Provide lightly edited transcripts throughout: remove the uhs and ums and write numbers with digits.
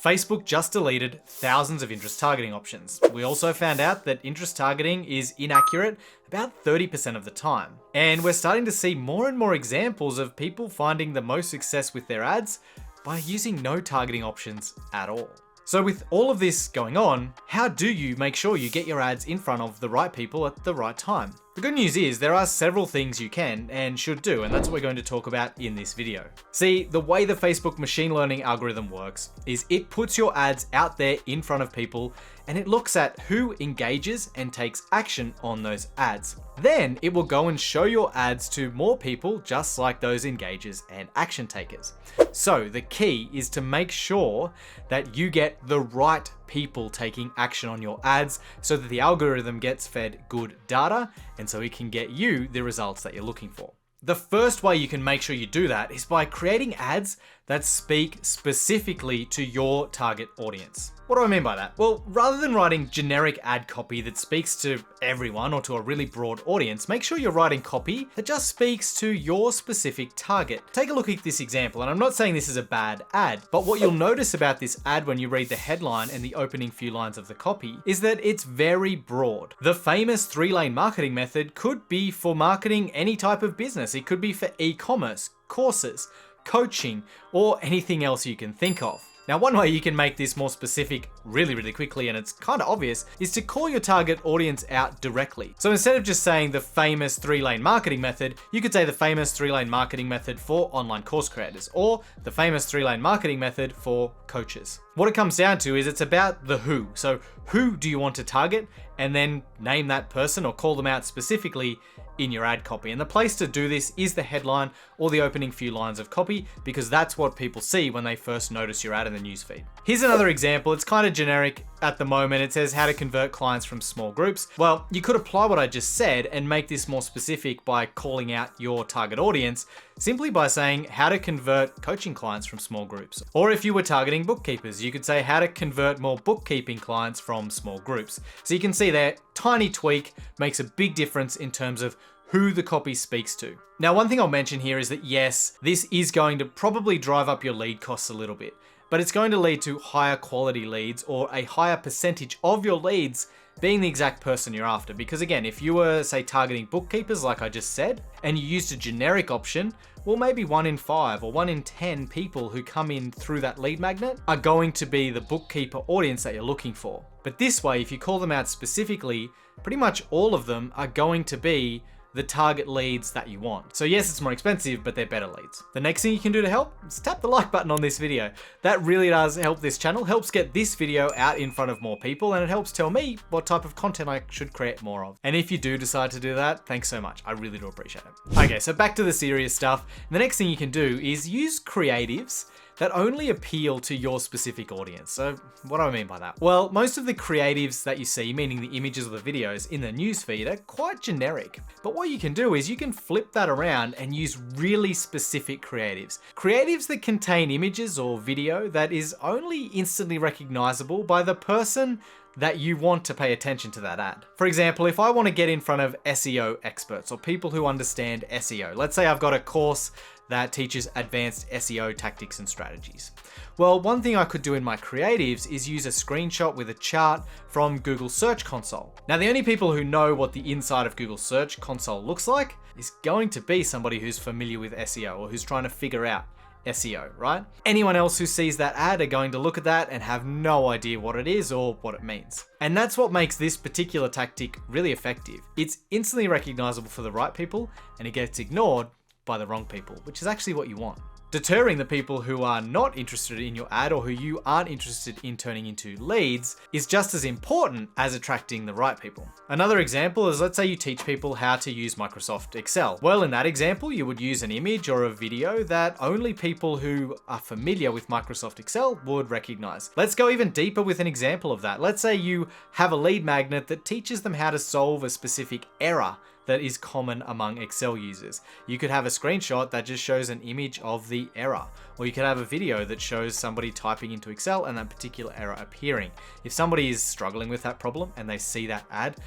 Facebook just deleted thousands of interest targeting options. We also found out that interest targeting is inaccurate about 30% of the time. And we're starting to see more and more examples of people finding the most success with their ads by using no targeting options at all. So with all of this going on, how do you make sure you get your ads in front of the right people at the right time? The good news is there are several things you can and should do, and that's what we're going to talk about in this video. See, the way the Facebook machine learning algorithm works is it puts your ads out there in front of people and it looks at who engages and takes action on those ads. Then it will go and show your ads to more people just like those engagers and action takers. So the key is to make sure that you get the right people taking action on your ads so that the algorithm gets fed good data and so it can get you the results that you're looking for. The first way you can make sure you do that is by creating ads that speak specifically to your target audience. What do I mean by that? Well, rather than writing generic ad copy that speaks to everyone or to a really broad audience, make sure you're writing copy that just speaks to your specific target. Take a look at this example, and I'm not saying this is a bad ad, but what you'll notice about this ad when you read the headline and the opening few lines of the copy is that it's very broad. The famous 3-lane marketing method could be for marketing any type of business. It could be for e-commerce, courses, coaching, or anything else you can think of. Now, one way you can make this more specific really quickly, and it's kind of obvious, is to call your target audience out directly. So instead of just saying the famous 3-lane marketing method, you could say the famous 3-lane marketing method for online course creators, or the famous 3-lane marketing method for coaches. What it comes down to is it's about the who. So who do you want to target? And then name that person or call them out specifically in your ad copy. And the place to do this is the headline or the opening few lines of copy, because that's what people see when they first notice your ad in the newsfeed. Here's another example. It's kind of generic at the moment. It says how to convert clients from small groups. Well, you could apply what I just said and make this more specific by calling out your target audience simply by saying how to convert coaching clients from small groups. Or if you were targeting bookkeepers, you could say how to convert more bookkeeping clients from small groups. So you can see there, tiny tweak makes a big difference in terms of who the copy speaks to. Now, one thing I'll mention here is that yes, this is going to probably drive up your lead costs a little bit, but it's going to lead to higher quality leads or a higher percentage of your leads being the exact person you're after. Because again, if you were, say, targeting bookkeepers like I just said, and you used a generic option, well, maybe 1 in 5 or 1 in 10 people who come in through that lead magnet are going to be the bookkeeper audience that you're looking for. But this way, if you call them out specifically, pretty much all of them are going to be the target leads that you want. So yes, it's more expensive, but they're better leads. The next thing you can do to help is tap the like button on this video. That really does help this channel, helps get this video out in front of more people, and it helps tell me what type of content I should create more of. And if you do decide to do that, thanks so much. I really do appreciate it. Okay, so back to the serious stuff. The next thing you can do is use creatives that only appeal to your specific audience. So what do I mean by that? Well, most of the creatives that you see, meaning the images or the videos in the newsfeed, are quite generic. But what you can do is you can flip that around and use really specific creatives. Creatives that contain images or video that is only instantly recognizable by the person that you want to pay attention to that ad. For example, if I want to get in front of SEO experts or people who understand SEO, let's say I've got a course that teaches advanced SEO tactics and strategies. Well, one thing I could do in my creatives is use a screenshot with a chart from Google Search Console. Now, the only people who know what the inside of Google Search Console looks like is going to be somebody who's familiar with SEO or who's trying to figure out SEO, right? Anyone else who sees that ad are going to look at that and have no idea what it is or what it means. And that's what makes this particular tactic really effective. It's instantly recognizable for the right people and it gets ignored by the wrong people, which is actually what you want. Deterring the people who are not interested in your ad or who you aren't interested in turning into leads is just as important as attracting the right people. Another example is, let's say you teach people how to use Microsoft Excel. Well, in that example, you would use an image or a video that only people who are familiar with Microsoft Excel would recognize. Let's go even deeper with an example of that. Let's say you have a lead magnet that teaches them how to solve a specific error that is common among Excel users. You could have a screenshot that just shows an image of the error, or you could have a video that shows somebody typing into Excel and that particular error appearing. If somebody is struggling with that problem and they see that ad,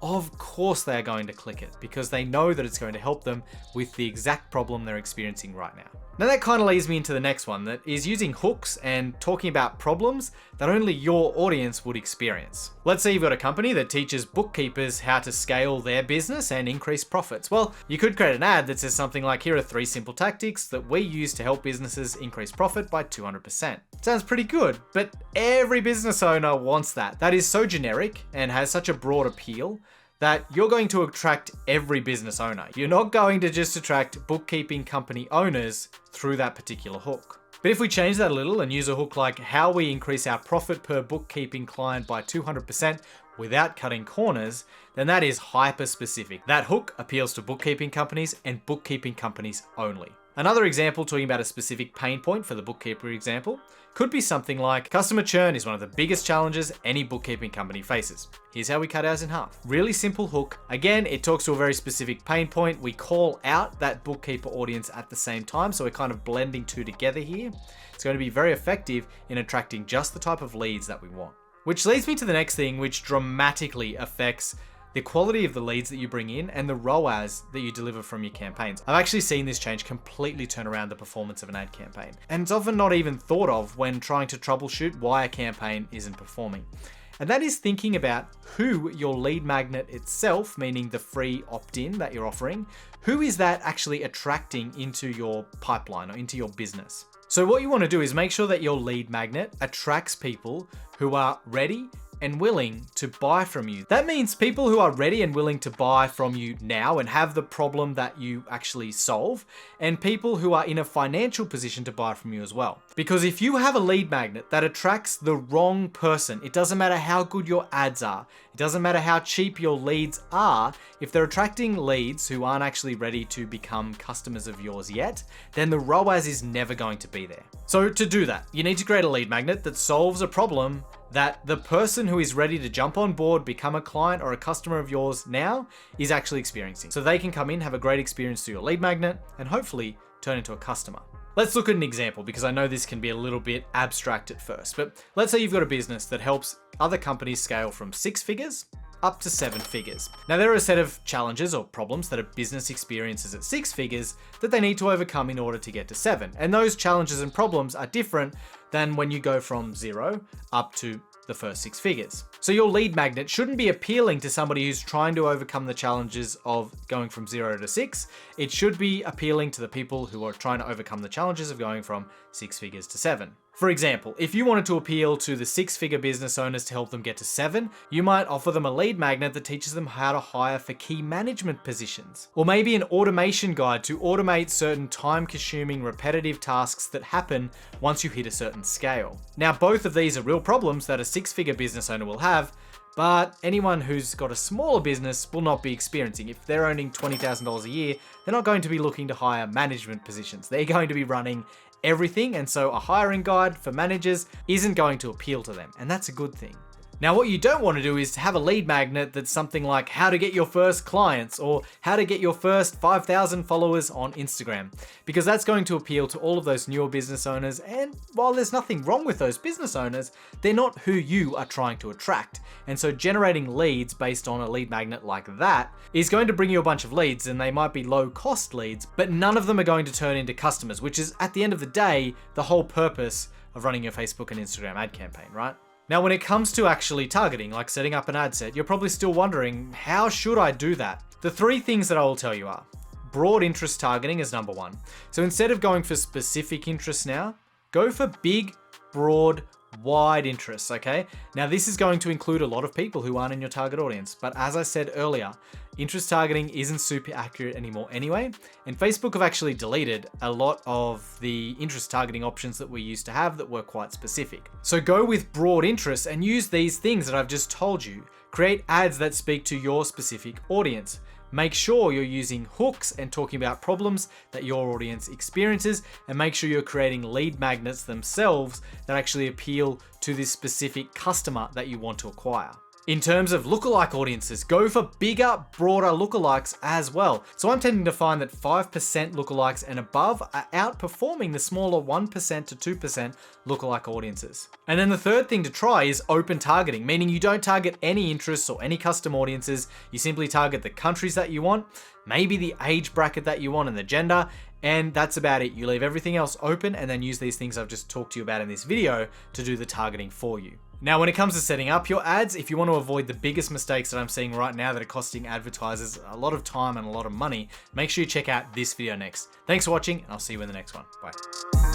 of course they're going to click it because they know that it's going to help them with the exact problem they're experiencing right now. Now that kind of leads me into the next one, that is using hooks and talking about problems that only your audience would experience. Let's say you've got a company that teaches bookkeepers how to scale their business and increase profits. Well, you could create an ad that says something like, here are 3 simple tactics that we use to help businesses increase profit by 200%. Sounds pretty good, but every business owner wants that. That is so generic and has such a broad appeal that you're going to attract every business owner. You're not going to just attract bookkeeping company owners through that particular hook. But if we change that a little and use a hook like how we increase our profit per bookkeeping client by 200% without cutting corners, then that is hyper specific. That hook appeals to bookkeeping companies and bookkeeping companies only. Another example, talking about a specific pain point for the bookkeeper example, could be something like, customer churn is one of the biggest challenges any bookkeeping company faces. Here's how we cut ours in half. Really simple hook. Again, it talks to a very specific pain point. We call out that bookkeeper audience at the same time, so we're kind of blending two together here. It's going to be very effective in attracting just the type of leads that we want. Which leads me to the next thing, which dramatically affects the quality of the leads that you bring in and the ROAS that you deliver from your campaigns. I've actually seen this change completely turn around the performance of an ad campaign. And it's often not even thought of when trying to troubleshoot why a campaign isn't performing. And that is thinking about who your lead magnet itself, meaning the free opt-in that you're offering, who is that actually attracting into your pipeline or into your business. So what you want to do is make sure that your lead magnet attracts people who are ready and willing to buy from you. That means people who are ready and willing to buy from you now and have the problem that you actually solve, and people who are in a financial position to buy from you as well. Because if you have a lead magnet that attracts the wrong person, it doesn't matter how good your ads are, it doesn't matter how cheap your leads are, if they're attracting leads who aren't actually ready to become customers of yours yet, then the ROAS is never going to be there. So to do that, you need to create a lead magnet that solves a problem that the person who is ready to jump on board, become a client or a customer of yours now is actually experiencing. So they can come in, have a great experience through your lead magnet, and hopefully turn into a customer. Let's look at an example, because I know this can be a little bit abstract at first, but let's say you've got a business that helps other companies scale from 6 figures up to 7 figures. Now there are a set of challenges or problems that a business experiences at 6 figures that they need to overcome in order to get to 7. And those challenges and problems are different than when you go from 0 up to the first 6 figures. So your lead magnet shouldn't be appealing to somebody who's trying to overcome the challenges of going from 0 to 6. It should be appealing to the people who are trying to overcome the challenges of going from 6 figures to 7. For example, if you wanted to appeal to the 6-figure business owners to help them get to 7, you might offer them a lead magnet that teaches them how to hire for key management positions. Or maybe an automation guide to automate certain time-consuming repetitive tasks that happen once you hit a certain scale. Now, both of these are real problems that a 6-figure business owner will have, but anyone who's got a smaller business will not be experiencing. If they're earning $20,000 a year, they're not going to be looking to hire management positions. They're going to be running everything, and so a hiring guide for managers isn't going to appeal to them, and that's a good thing. Now, what you don't want to do is have a lead magnet that's something like how to get your first clients or how to get your first 5,000 followers on Instagram, because that's going to appeal to all of those newer business owners. And while there's nothing wrong with those business owners, they're not who you are trying to attract. And so generating leads based on a lead magnet like that is going to bring you a bunch of leads, and they might be low cost leads, but none of them are going to turn into customers, which is at the end of the day, the whole purpose of running your Facebook and Instagram ad campaign, right? Now, when it comes to actually targeting, like setting up an ad set, you're probably still wondering, how should I do that? The 3 things that I will tell you are, broad interest targeting is number 1. So instead of going for specific interests now, go for big, broad, wide interests, okay? Now, this is going to include a lot of people who aren't in your target audience, but as I said earlier, interest targeting isn't super accurate anymore anyway, and Facebook have actually deleted a lot of the interest targeting options that we used to have that were quite specific. So go with broad interests and use these things that I've just told you. Create ads that speak to your specific audience. Make sure you're using hooks and talking about problems that your audience experiences, and make sure you're creating lead magnets themselves that actually appeal to this specific customer that you want to acquire. In terms of lookalike audiences, go for bigger, broader lookalikes as well. So I'm tending to find that 5% lookalikes and above are outperforming the smaller 1% to 2% lookalike audiences. And then the third thing to try is open targeting, meaning you don't target any interests or any custom audiences. You simply target the countries that you want, maybe the age bracket that you want and the gender, And that's about it. You leave everything else open and then use these things I've just talked to you about in this video to do the targeting for you. Now, when it comes to setting up your ads, if you want to avoid the biggest mistakes that I'm seeing right now that are costing advertisers a lot of time and a lot of money, make sure you check out this video next. Thanks for watching, and I'll see you in the next one. Bye.